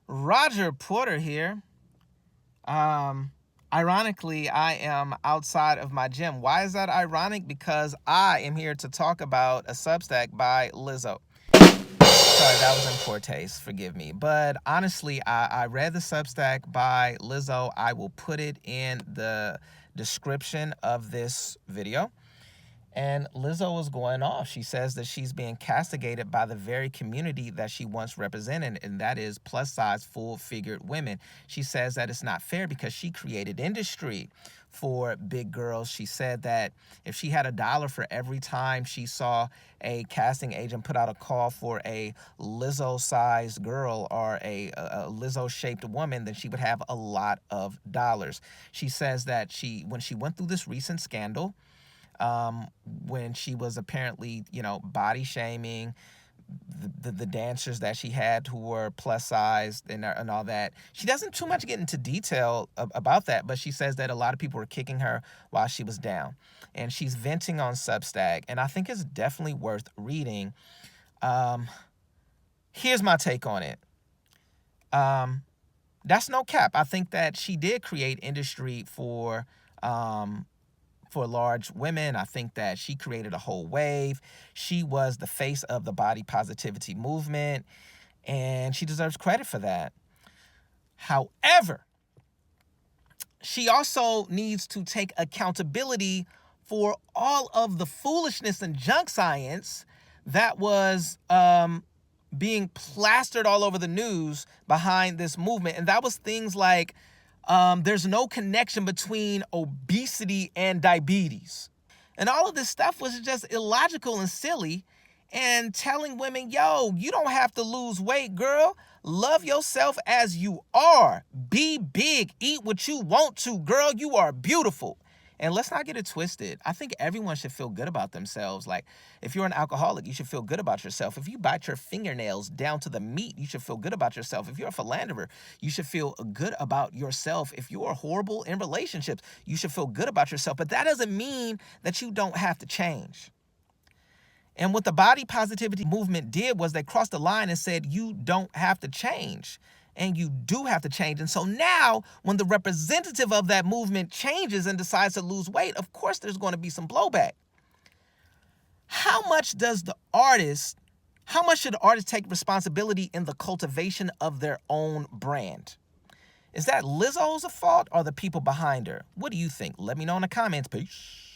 Roger Porter here. Ironically, I am outside of my gym. Why is that ironic? Because I am here to talk about a Substack by Lizzo. Sorry, that was in poor taste. Forgive me. But honestly, I read the Substack by Lizzo. I will put it in the description of this video. And Lizzo was going off. She says that she's being castigated by the very community that she once represented, and that is plus size, full figured women. She says that it's not fair because she created industry for big girls. She said that if she had $1 for every time she saw a casting agent put out a call for a Lizzo sized girl or a Lizzo shaped woman, then she would have a lot of dollars. She says that when she went through this recent scandal, when she was apparently, body shaming the dancers that she had who were plus sized and all that. She doesn't too much get into detail about that, but she says that a lot of people were kicking her while she was down. And she's venting on Substack, and I think it's definitely worth reading. Here's my take on it. That's no cap. I think that she did create industry for large women. I think that she created a whole wave. She was the face of the body positivity movement, and she deserves credit for that. However, she also needs to take accountability for all of the foolishness and junk science that was being plastered all over the news behind this movement. And that was things like there's no connection between obesity and diabetes. And all of this stuff was just illogical and silly. And telling women, yo, you don't have to lose weight, girl. Love yourself as you are. Be big. Eat what you want to, girl. You are beautiful. And let's not get it twisted. I think everyone should feel good about themselves. Like, if you're an alcoholic, you should feel good about yourself. If you bite your fingernails down to the meat, you should feel good about yourself. If you're a philanderer, you should feel good about yourself. If you are horrible in relationships, you should feel good about yourself. But that doesn't mean that you don't have to change. And what the body positivity movement did was they crossed the line and said, you don't have to change. And you do have to change. And so now, when the representative of that movement changes and decides to lose weight, of course there's going to be some blowback. How much should the artist take responsibility in the cultivation of their own brand? Is that Lizzo's fault or the people behind her? What do you think? Let me know in the comments. Peace.